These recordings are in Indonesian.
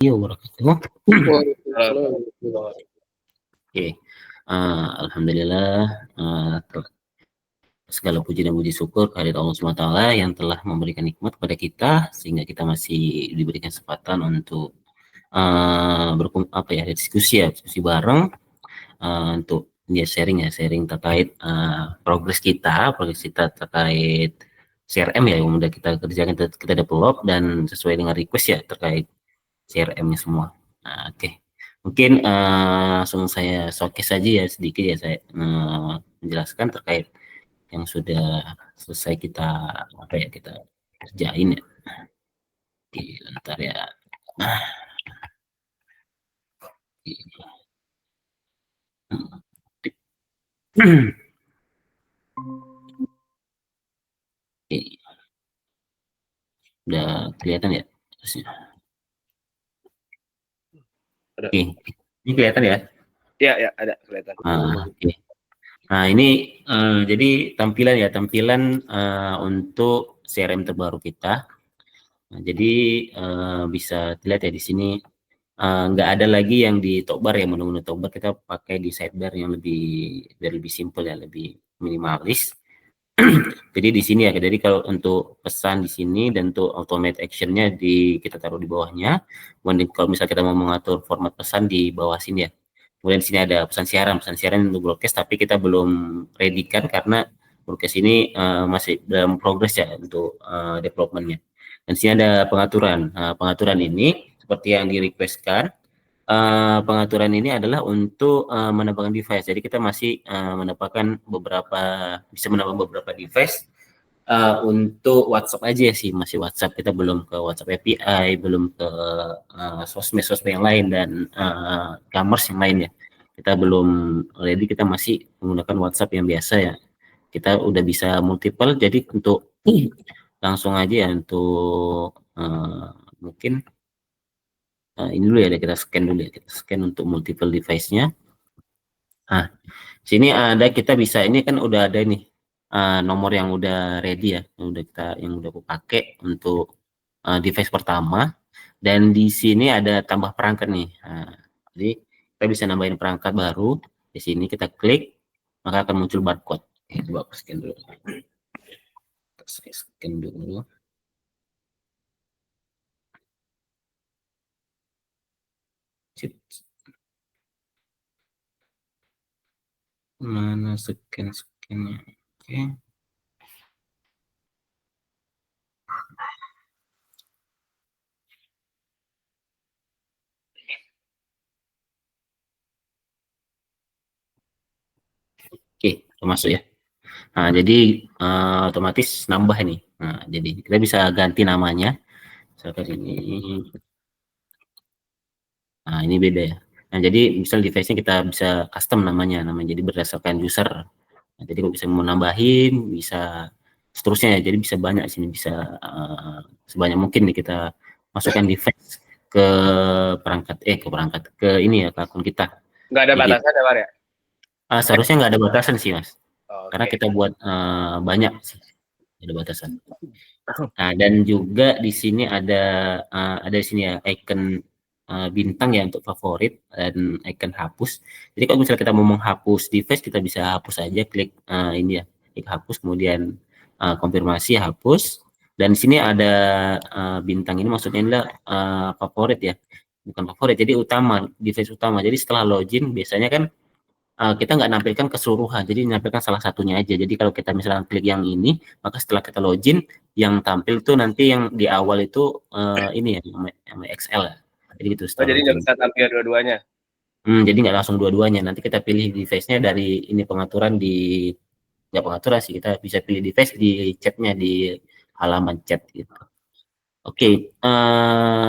Oke, alhamdulillah, segala puji dan puji syukur kehadirat Allah SWT yang telah memberikan nikmat kepada kita sehingga kita masih diberikan kesempatan untuk diskusi bareng untuk sharing terkait progres kita terkait CRM ya yang udah kita kerjakan, kita develop dan sesuai dengan request ya terkait CRM-nya semua. Oke. Mungkin langsung saya showcase saja ya sedikit ya, saya menjelaskan terkait yang sudah selesai kita kita kerjain ya. Oke, bentar ya. Oke. Udah kelihatan ya? Oke. Ini kelihatan ya? Ya, ada kelihatan. Oke. Nah, ini jadi tampilan untuk CRM terbaru kita. Nah, jadi bisa dilihat ya di sini nggak ada lagi yang di toolbar ya, menu-menu toolbar kita pakai di sidebar yang lebih simple ya, lebih minimalis. Jadi di sini ya, jadi kalau untuk pesan di sini dan untuk automate actionnya kita taruh di bawahnya. Kemudian kalau misalnya kita mau mengatur format pesan di bawah sini ya. Kemudian di sini ada pesan siaran untuk broadcast, tapi kita belum ready kan karena broadcast ini masih dalam progress ya untuk developmentnya. Dan di sini ada pengaturan. Pengaturan ini seperti yang di requestkan. Pengaturan ini adalah untuk menambahkan device. Jadi kita masih bisa menambah beberapa device untuk WhatsApp aja sih, masih WhatsApp. Kita belum ke WhatsApp API, belum ke sosmed yang lain dan e-commerce yang lainnya. Kita belum ready, kita masih menggunakan WhatsApp yang biasa ya. Kita udah bisa multiple, jadi untuk langsung aja ya untuk mungkin ini dulu ya, kita scan dulu ya, kita scan untuk multiple device-nya. Nah, sini ada kita bisa, ini kan udah ada nih nomor yang udah ready ya, yang udah aku pakai untuk device pertama, dan di sini ada tambah perangkat nih. Nah, jadi kita bisa nambahin perangkat baru. Di sini kita klik, maka akan muncul barcode. Coba aku scan dulu. Kita scan dulu. Mana scan-nya? Oke. Oke, masuk ya. Nah, jadi otomatis nambah nih. Nah, jadi kita bisa ganti namanya. Misalkan ini. Nah, ini beda ya. Nah, jadi misal device-nya kita bisa custom namanya jadi berdasarkan user. Nah, jadi kalau bisa mau nambahin, bisa seterusnya ya. Jadi bisa banyak sini, bisa sebanyak mungkin nih kita masukkan device ke ini ya, ke akun kita. Nggak ada batasan ya, Pak ya? Seharusnya nggak ada batasan sih, Mas. Okay. Karena kita buat banyak sih, ada batasan. Nah, dan juga di sini ada di sini ya icon bintang ya untuk favorit dan icon hapus. Jadi kalau misalnya kita mau menghapus device, kita bisa hapus aja, klik ini ya, klik hapus, kemudian konfirmasi hapus. Dan di sini ada bintang ini, maksudnya adalah favorit ya, bukan favorit, jadi utama, device utama. Jadi setelah login biasanya kan kita nggak nampilkan keseluruhan, jadi nampilkan salah satunya aja. Jadi kalau kita misalnya klik yang ini, maka setelah kita login, yang tampil tuh nanti yang di awal itu ini ya, yang XL ya. Jadi gitu. Jadi nggak bisa tampil dua-duanya? Jadi nggak langsung dua-duanya. Nanti kita pilih device-nya dari ini pengaturan nggak pengaturan sih, kita bisa pilih device di chatnya, di halaman chat gitu. Oke,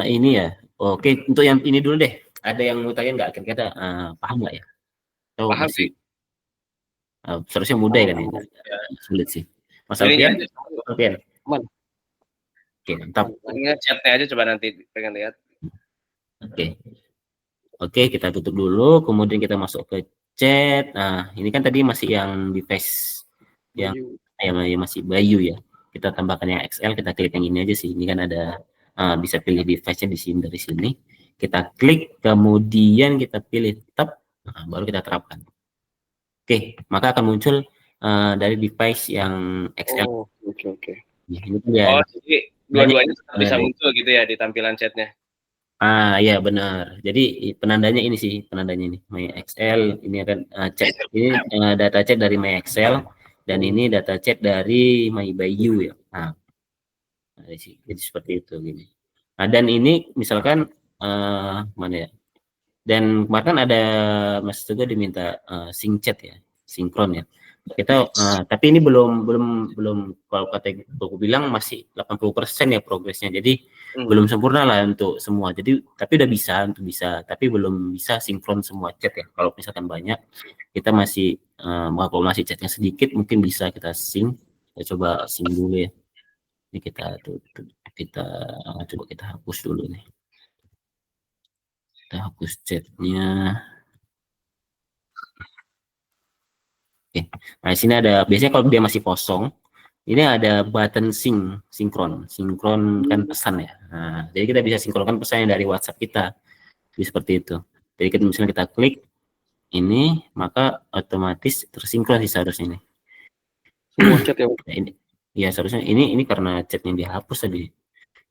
ini ya. Oke, untuk yang ini dulu deh. Ada yang mau tanya nggak? Kira-kira paham nggak ya? Paham sih. Seharusnya mudah kan ini, sulit sih. Mas Alfian? Oke, mantap. Ini chatnya aja, coba nanti pengen lihat. Oke, kita tutup dulu, kemudian kita masuk ke chat. Nah, ini kan tadi masih yang device yang masih Bayu ya. Kita tambahkan yang XL, kita klik yang ini aja sih. Ini kan ada bisa pilih device-nya di sini, dari sini. kita klik, kemudian kita pilih tab, nah, baru kita terapkan. Oke, maka akan muncul dari device yang XL. Oh, oke. Ya, ini dia. Oh, jadi dua-duanya tetap bisa muncul gitu ya di tampilan chatnya. Iya benar. Jadi penandanya ini sih, penandanya ini MyXL. Ini akan chat. Ini data chat dari MyXL dan ini data chat dari MyBayu ya. Nah, jadi seperti itu gini. Nah, dan ini misalkan mana ya? Dan kemarin ada Mas juga diminta sync chat ya, sinkron ya. Kita tapi ini belum kalau kata aku bilang masih 80% ya progresnya. Jadi belum sempurna lah untuk semua. Jadi tapi udah bisa untuk bisa, tapi belum bisa sinkron semua chat ya. Kalau misalkan banyak, kita masih kalau masih chatnya sedikit mungkin bisa kita sync. Kita coba sync dulu ya. Ini kita coba kita hapus dulu nih. Kita hapus chatnya. Oke. Nah, di sini ada biasanya kalau dia masih kosong, ini ada button sinkronkan pesan ya. Nah, jadi kita bisa sinkronkan pesannya dari WhatsApp kita. Jadi seperti itu. Jadi kita misalnya kita klik ini, maka otomatis tersinkron sih seharusnya ini. Semua chat ya. Nah, ini ya seharusnya ini karena chatnya dihapus tadi.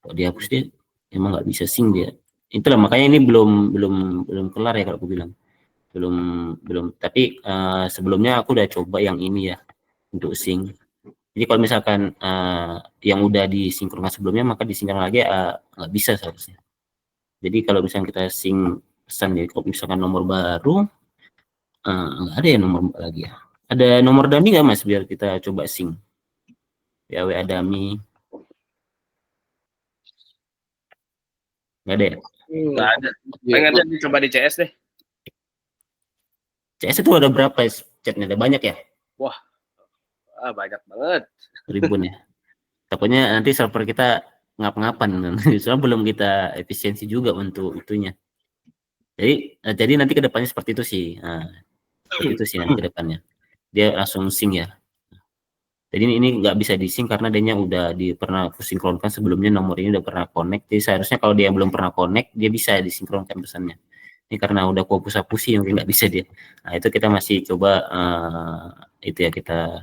Kalau dihapus dia emang nggak bisa sync dia. Itulah makanya ini belum kelar ya kalau aku bilang. Belum tapi sebelumnya aku udah coba yang ini ya untuk sync. Jadi kalau misalkan yang udah disinkronkan sebelumnya maka disinkronkan lagi nggak bisa seharusnya. Jadi kalau misalnya kita sync pesan ya, kalau misalkan nomor baru nggak ada ya nomor lagi ya. Ada nomor dummy nggak Mas biar kita coba sync? Ya WA dummy. Nggak ada ya? Nggak ada. Pengen aja dicoba di CS deh. CS itu ada berapa chatnya? Ada banyak ya? Wah, banyak banget. Ribuan ya. Takutnya nanti server kita ngap-ngapan. Soalnya belum kita efisiensi juga untuk itunya. Jadi nanti ke depannya seperti itu sih. Nah, seperti itu sih nanti ke depannya. Dia langsung sync ya. Jadi ini nggak bisa di-sync karena dia udah pernah sinkronkan sebelumnya, nomor ini udah pernah connect. Jadi seharusnya kalau dia belum pernah connect, dia bisa disinkronkan pesannya. Ini karena udah aku hapus-hapusi mungkin nggak bisa dia. Nah itu kita masih coba itu ya kita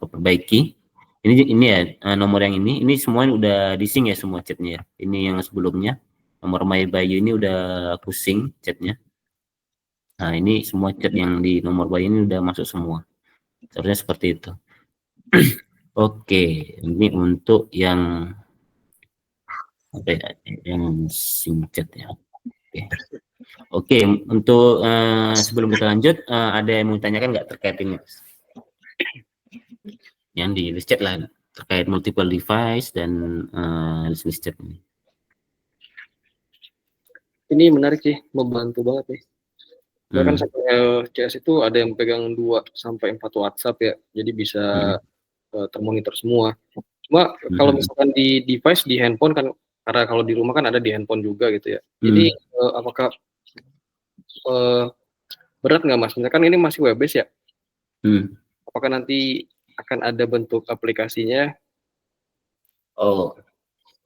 perbaiki. Ini ya nomor yang ini semua udah di-sync ya semua chatnya. Ini yang sebelumnya nomor MyBayu ini udah aku sync chatnya. Nah ini semua chat yang di nomor bayi ini udah masuk semua. Seharusnya seperti itu. Oke, ini untuk yang apa ya, yang sync chat ya. Oke, untuk sebelum kita lanjut, ada yang mau tanyakan nggak terkait ini? Yang di list chat lah terkait multiple device dan list chat ini. Ini menarik sih, membantu banget nih. Bahkan sampai CS itu ada yang pegang 2 sampai 4 WhatsApp ya, jadi bisa termonitor semua. Cuma kalau misalkan di device di handphone kan, karena kalau di rumah kan ada di handphone juga gitu ya. Jadi apakah berat nggak Mas? Misalkan ini masih web based ya. Apakah nanti akan ada bentuk aplikasinya? Oh,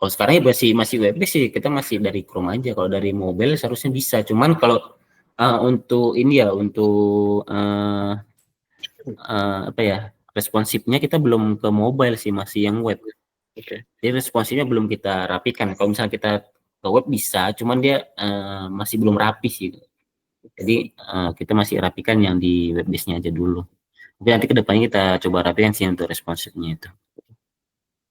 sekarang masih web based sih, kita masih dari Chrome aja. Kalau dari mobile seharusnya bisa. Cuman kalau untuk ini ya, untuk apa ya, responsifnya kita belum ke mobile sih, masih yang web. Jadi responsifnya belum kita rapikan. Kalau misalnya kita ke web bisa, cuman dia masih belum rapi sih. Jadi kita masih rapikan yang di web base-nya aja dulu. Tapi nanti kedepannya kita coba rapikan sih untuk responsifnya itu.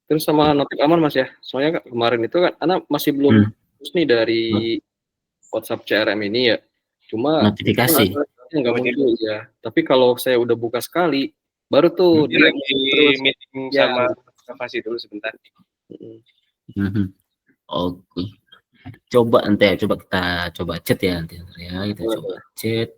Terus sama notif aman Mas ya. Soalnya kemarin itu kan anak masih belum terus nih dari WhatsApp CRM ini ya. Cuma notifikasi nggak muncul ya. Tapi kalau saya udah buka sekali, baru tuh dia lagi terus meeting sama Navasi dulu sebentar. Oke. Coba nanti ya, kita coba chat ya nanti ya, kita coba chat.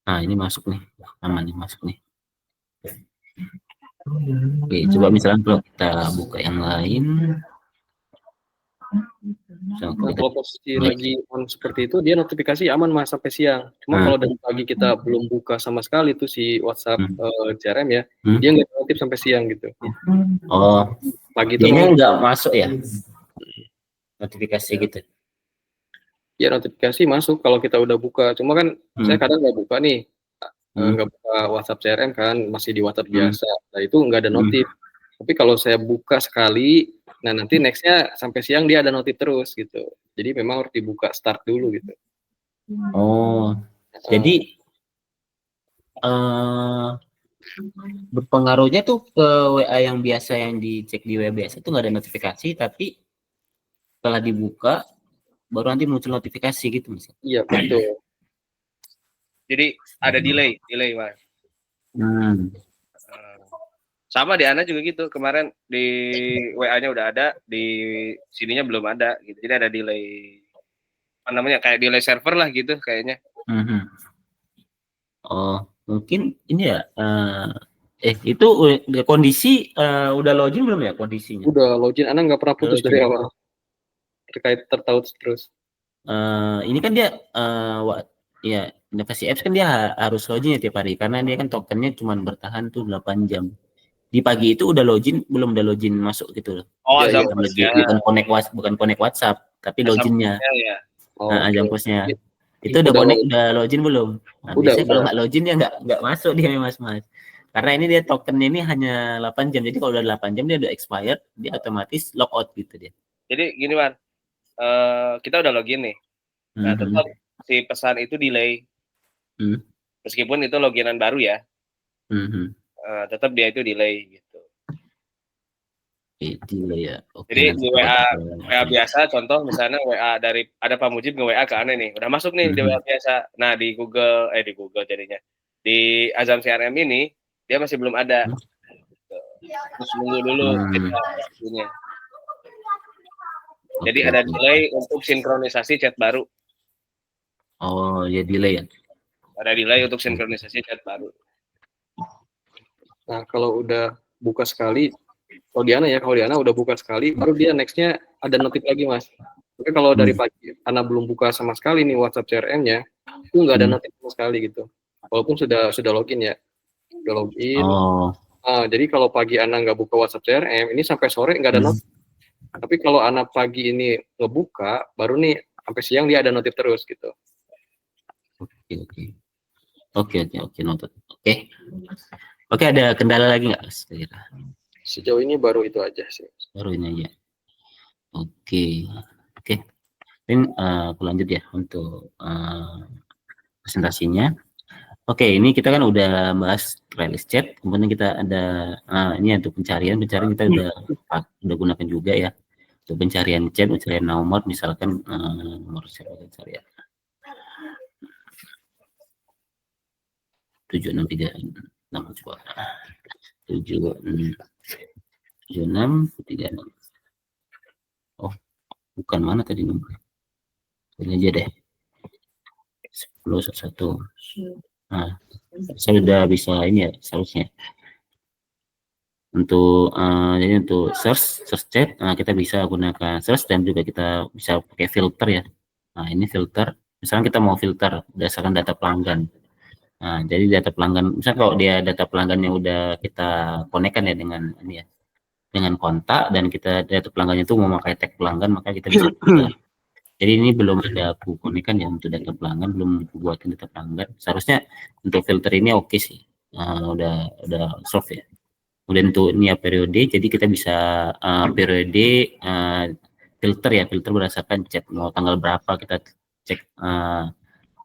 Nah, ini masuk nih. Aman nih masuk nih. Oke, coba misalnya kalau kita buka yang lain. Nah, kalau posisi lagi on seperti itu, dia notifikasi aman Mas sampai siang. Cuma kalau dari pagi kita belum buka sama sekali tuh si WhatsApp CRM ya, dia nggak notif sampai siang gitu. Oh, Pagi itu dia nggak masuk ya notifikasi gitu. Ya notifikasi masuk kalau kita udah buka. Cuma kan saya kadang nggak buka nih, nggak buka WhatsApp CRM kan, masih di WhatsApp biasa. Nah itu nggak ada notif. Tapi kalau saya buka sekali, nah nanti nextnya sampai siang dia ada notif terus gitu. Jadi memang harus dibuka start dulu gitu. Oh, jadi berpengaruhnya tuh ke WA yang biasa yang dicek di WA biasa itu nggak ada notifikasi, tapi setelah dibuka baru nanti muncul notifikasi gitu misalnya. Iya betul. Jadi ada delay Mas. Sama di Ana juga gitu, kemarin di WA-nya udah ada, di sininya belum ada gitu. Jadi ada delay, apa namanya, kayak delay server lah gitu kayaknya. Oh, mungkin ini ya, itu kondisi udah login belum ya kondisinya? Udah login, Ana nggak pernah putus dari awal. Terkait tertaut terus. Ini kan dia, ya Inovasi Apps kan dia harus login ya tiap hari, karena dia kan tokennya cuma bertahan tuh 8 jam. Di pagi itu udah login, belum udah login masuk gitu loh. Oh, ya, bukan connect WhatsApp, tapi loginnya. Ya. Jampusnya. Itu udah connect, udah login belum? Nah, biasanya kalau nggak login ya nggak masuk dia Mas. Karena ini dia tokennya ini hanya 8 jam. Jadi kalau udah 8 jam dia udah expired, dia otomatis logout gitu dia. Jadi gini Man, kita udah login nih. Nah tetap si pesan itu delay. Meskipun itu loginan baru ya. Tetap dia itu delay gitu. Delay ya. Jadi di WA biasa, contoh misalnya WA dari ada Pak Mujib nge-WA ke Ane nih, udah masuk nih di WA biasa. Nah di Google jadinya di Azam CRM ini dia masih belum ada. Terus nunggu dulu kita waktunya. Jadi ada delay untuk sinkronisasi chat baru. Oh ya, delay ya. Ada delay untuk sinkronisasi chat baru. Nah kalau udah buka sekali, kalau di Ana udah buka sekali, baru dia nextnya ada notif lagi Mas. Tapi kalau dari pagi Ana belum buka sama sekali nih WhatsApp CRM-nya, itu nggak ada notif sama sekali gitu. Walaupun sudah login ya, udah login. Jadi kalau pagi Ana nggak buka WhatsApp CRM, ini sampai sore nggak ada notif. Tapi kalau Ana pagi ini ngebuka, baru nih sampai siang dia ada notif terus gitu. Oke, noted. Oke, ada kendala lagi nggak? Sejauh ini baru itu aja sih. Baru ini aja. Oke. Ini aku lanjut ya untuk presentasinya. Oke, ini kita kan udah bahas release chat, kemudian kita ada ini untuk pencarian kita udah gunakan juga ya untuk pencarian chat, pencarian nomor, misalkan nomor siapa cari ya, 7636 coba 7636. Oh, bukan, mana tadi nomor? Ini aja deh. 1011. Nah, saya udah bisa ini ya seharusnya. Untuk jadi untuk search chat, kita bisa gunakan search dan juga kita bisa pakai filter ya. Nah, ini filter. Misalnya kita mau filter berdasarkan data pelanggan. Nah, jadi data pelanggan, misalnya kalau dia data pelanggannya udah kita konekkan ya dengan ini ya, dengan kontak, dan kita data pelanggannya itu mau pakai tag pelanggan, maka kita bisa filter. Jadi ini belum ada aku konekkan ya untuk data pelanggan, belum buatin data pelanggan. Seharusnya untuk filter ini oke sih, udah soft ya. Kemudian untuk ini ya periode, jadi kita bisa periode filter berdasarkan chat, mau tanggal berapa kita cek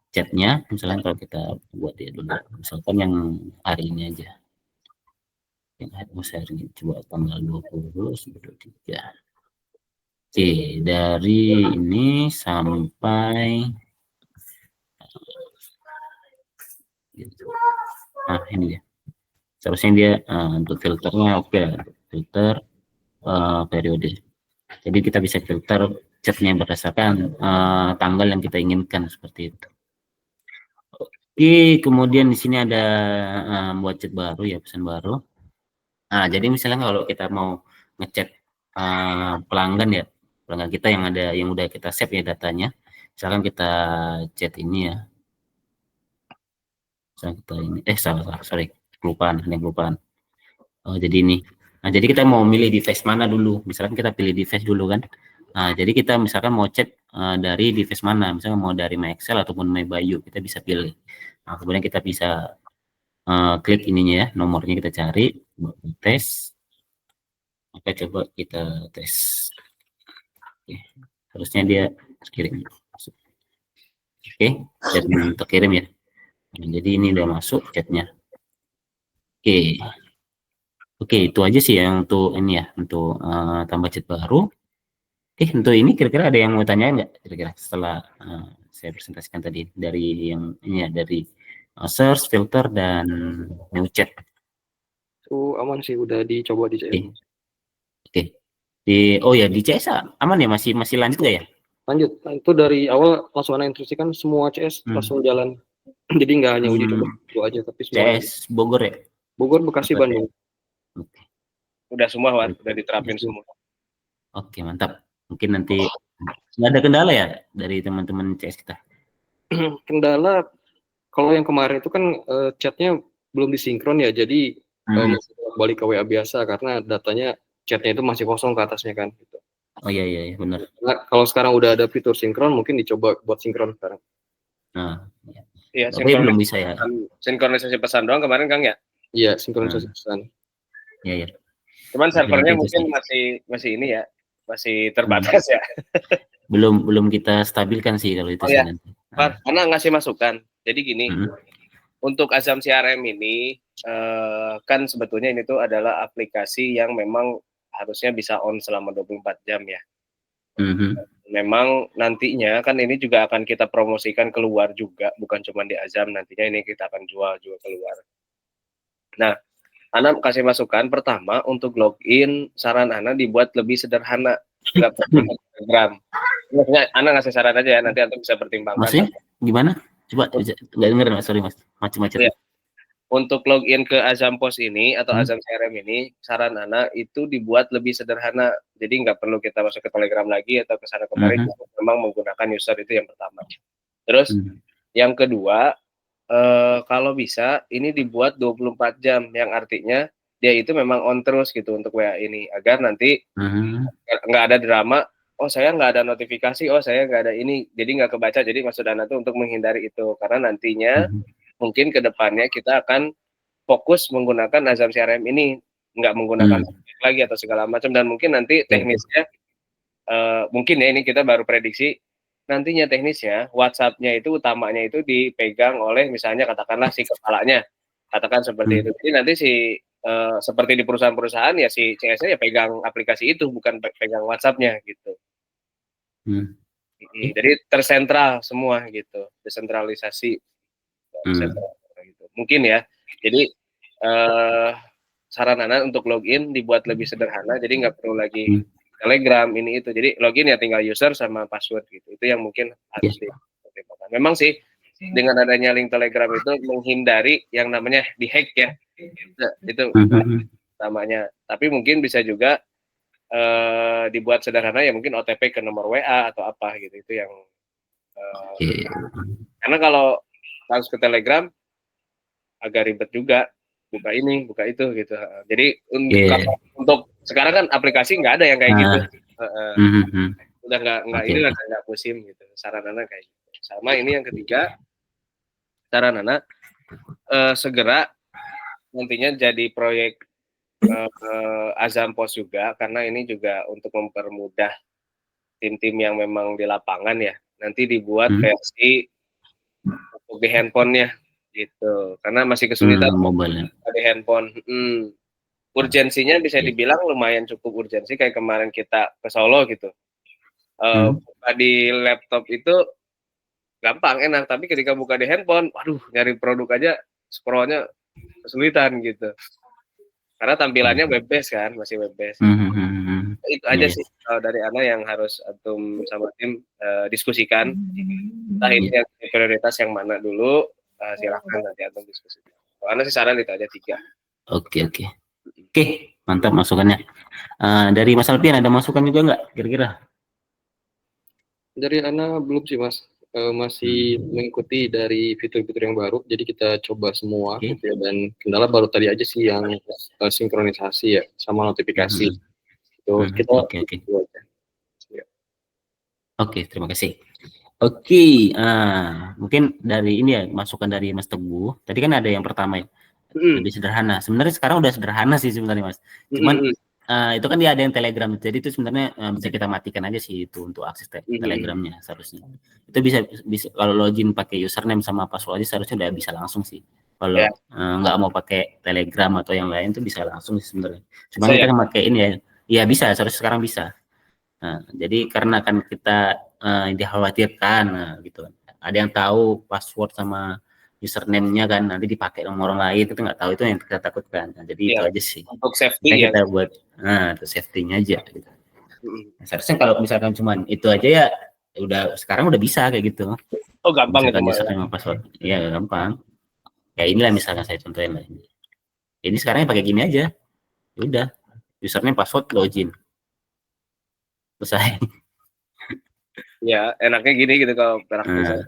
chatnya. Misalnya kalau kita buat ya dulu, misalkan yang hari ini aja, yang hari ini coba tanggal 20 sampai 23. Oke, dari ini sampai ini dia. Seharusnya dia untuk filternya oke, filter periode. Jadi kita bisa filter chatnya berdasarkan tanggal yang kita inginkan seperti itu. Oke, kemudian di sini ada buat chat baru ya, pesan baru. Nah, jadi misalnya kalau kita mau ngechat pelanggan pelanggan kita yang udah kita save ya datanya. Misalkan kita chat ini ya. Misalkan kita ini, sorry, kelupaan. Oh, jadi ini. Nah, jadi kita mau milih device mana dulu. Misalkan kita pilih device dulu kan. Nah, jadi kita misalkan mau chat dari device mana. Misalkan mau dari MyExcel ataupun MyBayu, kita bisa pilih. Nah, kemudian kita bisa klik ininya ya, nomornya kita cari, tes. Oke, coba kita tes. Oke, harusnya dia kirim. Oke, chat terkirim ya. Nah, jadi ini udah masuk chatnya. Oke, itu aja sih yang untuk ini ya, untuk tambah chat baru. Untuk ini kira-kira ada yang mau tanyain nggak? Kira-kira setelah saya presentasikan tadi dari yang ini ya, dari search, filter, dan new chat. Itu aman sih, udah dicoba di CS. Oke. Di CS aman ya, masih lanjut nggak ya? Lanjut. Nah, itu dari awal langsung Ana instruksikan semua CS langsung jalan. Jadi nggak hanya uji coba itu aja, tapi semua. CS Bogor ya? Bogor, Bekasi, Bandung. Oke. Udah semua, Wan. Udah diterapin semua. Oke, mantap. Mungkin nanti nggak ada kendala ya dari teman-teman CS kita? Kendala, kalau yang kemarin itu kan chatnya belum disinkron ya, jadi masih balik ke WA biasa karena datanya chatnya itu masih kosong ke atasnya kan. Gitu. Oh iya benar. Nah, kalau sekarang udah ada fitur sinkron, mungkin dicoba buat sinkron sekarang. Nah, iya, belum bisa ya. Sinkronisasi pesan doang kemarin Kang ya? Iya, sinkronisasi pesan. Iya. Cuman servernya mungkin masih ini ya, masih terbatas ya. Belum kita stabilkan sih kalau itu. Ya. Karena ngasih masukan. Jadi gini, untuk Azam CRM ini kan sebetulnya ini tuh adalah aplikasi yang memang harusnya bisa on selama 24 jam ya. Memang nantinya kan ini juga akan kita promosikan keluar juga, bukan cuma di Azam, nantinya ini kita akan jual juga keluar. Nah, Ana kasih masukan pertama untuk login, saran Ana dibuat lebih sederhana, nggak perlu Telegram. Maksudnya Ana ngasih saran aja ya, nanti Anda bisa pertimbangkan. Maksudnya gimana? Coba nggak denger, sorry Mas, macam-macam. Ya. Untuk login ke Azam Pos ini atau Azam CRM ini, saran Ana itu dibuat lebih sederhana. Jadi nggak perlu kita masuk ke Telegram lagi atau ke sana kemari, memang menggunakan user itu yang pertama. Terus yang kedua, kalau bisa ini dibuat 24 jam, yang artinya dia itu memang on terus gitu untuk WA ini, agar nanti nggak ada drama, oh saya nggak ada notifikasi, oh saya nggak ada ini, jadi nggak kebaca. Jadi maksud Ana tuh untuk menghindari itu, karena nantinya mungkin ke depannya kita akan fokus menggunakan Azam CRM ini, nggak menggunakan lagi atau segala macam, dan mungkin nanti teknisnya mungkin ya ini kita baru prediksi, nantinya teknisnya WhatsApp-nya itu utamanya itu dipegang oleh misalnya katakanlah si kepalanya, katakan seperti itu. Jadi nanti seperti di perusahaan-perusahaan ya si CS-nya ya pegang aplikasi itu, bukan pegang WhatsApp-nya gitu. Jadi tersentral semua gitu, desentralisasi. Gitu. Mungkin ya. Jadi saran Ana untuk login dibuat lebih sederhana, jadi nggak perlu lagi Telegram ini itu. Jadi login ya tinggal user sama password gitu. Itu yang mungkin harus dipertimbangkan. Memang sih dengan adanya link Telegram itu menghindari yang namanya dihack ya. Itu namanya. Tapi mungkin bisa juga dibuat sederhana ya, mungkin OTP ke nomor WA atau apa gitu. Itu yang karena kalau harus ke Telegram agak ribet juga, buka ini, buka itu gitu. Jadi untuk sekarang kan aplikasi nggak ada yang kayak gitu. Udah nggak ini nggak musim gitu. Saran Ana kayak gitu. Sama ini yang ketiga, saran Ana segera nantinya jadi proyek Azam Pos juga, karena ini juga untuk mempermudah tim-tim yang memang di lapangan ya. Nanti dibuat versi untuk di handphonenya gitu, karena masih kesulitan di handphone. Urgensinya bisa dibilang lumayan cukup urgensi, kayak kemarin kita ke Solo gitu. Buka di laptop itu gampang, enak, tapi ketika buka di handphone, waduh, nyari produk aja scrollnya kesulitan gitu. Karena tampilannya web based kan, masih web based. Itu aja sih dari Ana yang harus Antum sama tim diskusikan. Entah ini yang prioritas yang mana dulu, silahkan nanti Antum diskusikan. Ana sih saran itu aja 3. Oke, mantap masukannya. Dari Mas Alpian ada masukan juga nggak kira-kira? Dari Ana belum sih Mas. Masih mengikuti dari fitur-fitur yang baru. Jadi kita coba semua Oke. gitu ya. Dan kendala baru tadi aja sih yang sinkronisasi ya sama notifikasi. Itu kita Oke. itu aja. Ya. Oke, terima kasih. Oke, mungkin dari ini ya masukan dari Mas Teguh. Tadi kan ada yang pertama ya, lebih sederhana. Sebenarnya sekarang udah sederhana sih sebenarnya Mas. Cuman itu kan dia ada yang Telegram. Jadi itu sebenarnya bisa kita matikan aja sih itu untuk akses Telegramnya seharusnya. Itu bisa kalau login pakai username sama password aja seharusnya udah bisa langsung sih. Kalau nggak mau pakai Telegram atau yang lain tuh bisa langsung sih sebenarnya. Cuma kita kan pakai ini ya. Ya bisa, seharusnya sekarang bisa. Nah, jadi karena kan kita dikhawatirkan gitu. Ada yang tahu password sama username-nya kan nanti dipakai sama orang lain, itu nggak tahu, itu yang kita takutkan. Nah, jadi itu aja sih. Untuk safety kita buat itu safety-nya aja gitu. Seharusnya kalau misalkan cuman itu aja ya udah sekarang udah bisa kayak gitu. Oh, gampang misalkan itu username sama password. Iya, gampang. Ya inilah misalkan saya contohin lah. Ini sekarang pakai gini aja. Udah, username password login. Selesai. Ya, enaknya gini gitu kalau praktis.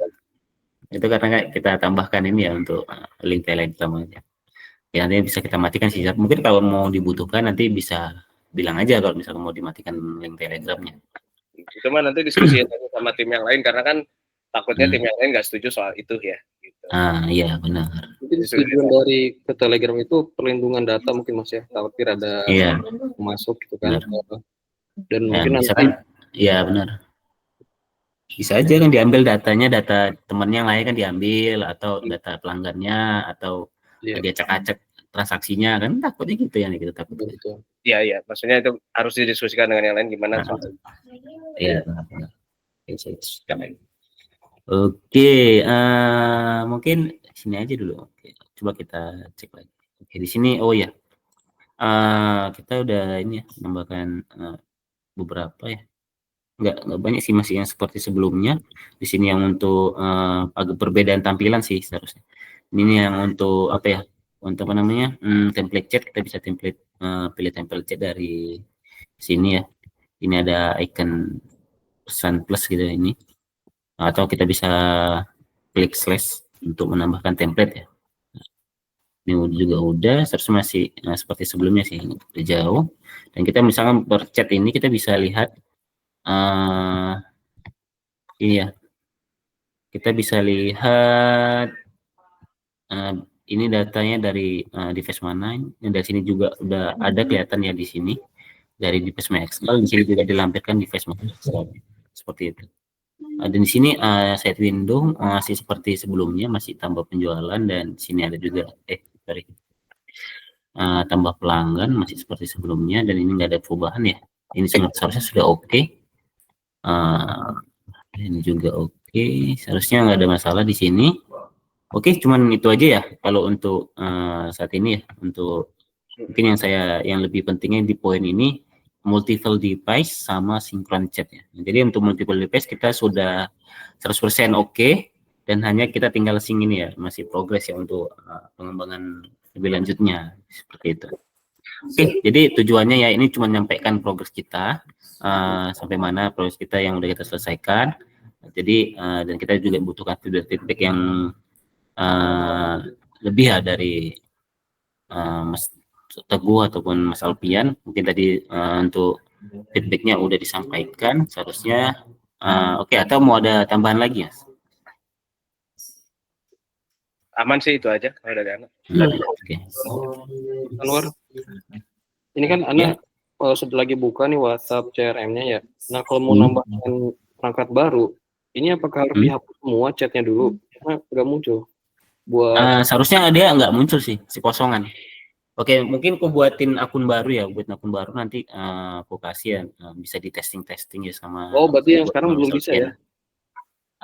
Itu karena kita tambahkan ini ya untuk link Telegram aja. Ya nanti bisa kita matikan sih. Mungkin kalau mau dibutuhkan nanti bisa bilang aja kalau misalnya mau dimatikan link Telegramnya. Cuma nanti diskusi sama tim yang lain karena kan takutnya tim yang lain nggak setuju soal itu ya. Gitu. Iya benar. Mungkin tujuan dari ke Telegram itu perlindungan data mungkin Mas ya. Khawatir ada masuk gitu kan. Dan mungkin misalkan, ya benar. Bisa aja kan diambil datanya, data temannya yang lain kan diambil, atau data pelanggannya, atau diacak-acak transaksinya, kan takutnya gitu ya, kita takut. Iya, maksudnya itu harus didiskusikan dengan yang lain gimana. Iya, benar. Oke, mungkin sini aja dulu. Oke, coba kita cek lagi. Oke, di sini, oh ya, kita udah ini ya, menambahkan beberapa ya. Nggak banyak sih, masih yang seperti sebelumnya. Di sini yang untuk agak perbedaan tampilan sih seharusnya. Ini yang untuk apa ya? Untuk apa namanya? Template chat, kita bisa pilih template chat dari sini ya. Ini ada icon pesan plus gitu ini. Atau kita bisa klik slash untuk menambahkan template ya. Ini juga udah, seharusnya masih seperti sebelumnya sih, udah jauh. Dan kita misalkan berchat ini kita bisa lihat ini ya, kita bisa lihat ini datanya dari device mana. Dari sini juga udah ada kelihatan ya di sini dari device MyXL. Di sini juga dilampirkan device MyXL seperti itu. Dan di sini set window masih seperti sebelumnya, masih tambah penjualan, dan sini ada juga tambah pelanggan masih seperti sebelumnya, dan ini nggak ada perubahan ya. Ini seharusnya sudah oke. Ini juga oke, seharusnya nggak ada masalah di sini. Oke, cuman itu aja ya kalau untuk saat ini ya. Untuk mungkin yang lebih pentingnya di poin ini multiple device sama synchron chat ya. Jadi untuk multiple device kita sudah 100% oke, dan hanya kita tinggal sync ini ya, masih progress ya untuk pengembangan lebih lanjutnya seperti itu. Oke, jadi tujuannya ya ini cuma menyampaikan progres kita sampai mana progres kita yang udah kita selesaikan. Jadi dan kita juga butuhkan feedback yang lebih ya dari Mas Teguh ataupun Mas Alpian. Mungkin tadi untuk feedbacknya udah disampaikan seharusnya. Oke, atau mau ada tambahan lagi ya? Aman sih itu aja kalau dari Ana. Oke. Anwar, ini kan Ana sudah lagi buka nih WhatsApp CRM-nya ya. Nah kalau mau nambahkan perangkat baru, ini apakah harus dihapus semua chatnya dulu? Karena nggak muncul. Seharusnya dia nggak muncul sih, si kosongan. Oke, mungkin aku buatin akun baru ya, buat akun baru nanti aku kasih ya, bisa di testing ya sama. Oh, berarti yang sekarang belum bisa ya?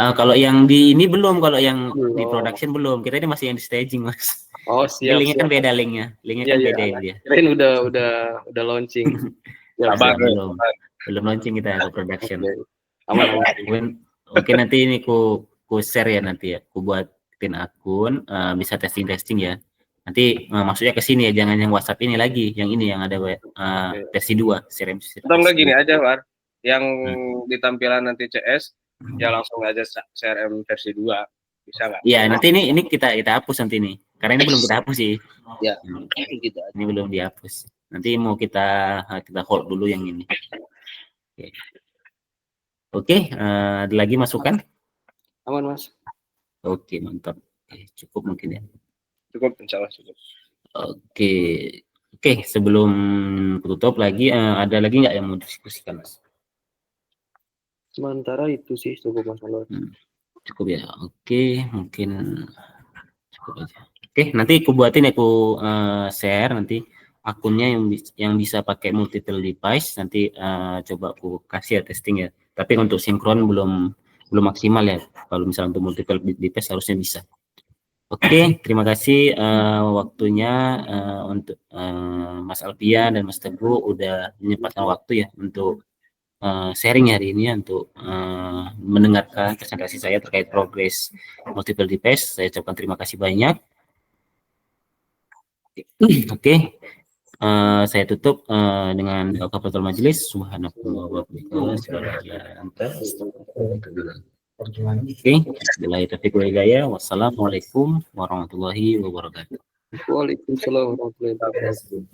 Kalau yang di ini belum, kalau yang di production belum. Kita ini masih yang di staging, Mas. Oh, siap. Linknya kan beda linknya kan beda dia. Kirain udah launching. Belum launching kita ke production. Aman. Oke, nanti ini ku share ya nanti ya. Ku buatin akun, bisa testing ya. Nanti maksudnya ke sini ya, jangan yang WhatsApp ini lagi, yang ini yang ada versi 2 CRM. Atau enggak gini aja, War. Yang di tampilan nanti CS ya langsung aja CRM versi 2. Bisa nggak? Ya, nanti ini kita hapus nanti nih. Karena ini belum kita hapus sih. Ya, gitu. Ini belum dihapus. Nanti mau kita hold dulu yang ini. Oke, ada lagi masukan? Aman, Mas. Oke, mantap. Cukup mungkin ya. Cukup, insya Allah cukup. Oke, sebelum tutup lagi, ada lagi nggak yang mau diskusikan, Mas? Sementara itu sih cukup masalah. Cukup ya. Oke, mungkin cukup aja. Oke, nanti aku buatin, aku share nanti akunnya yang bisa pakai multiple device. Nanti coba aku kasih ya testing ya. Tapi untuk sinkron belum maksimal ya. Kalau misalnya untuk multiple device harusnya bisa. Oke, terima kasih waktunya untuk Mas Alfian dan Mas Teguh udah menyempatkan waktu ya untuk sharing hari ini untuk mendengarkan presentasi saya terkait progres multiple device. Saya ucapkan terima kasih banyak. Oke, saya tutup dengan doa kafaratul majelis. Subhanallah wa Oke, wassalamualaikum warahmatullahi wabarakatuh. Waalaikumsalam warahmatullahi wabarakatuh.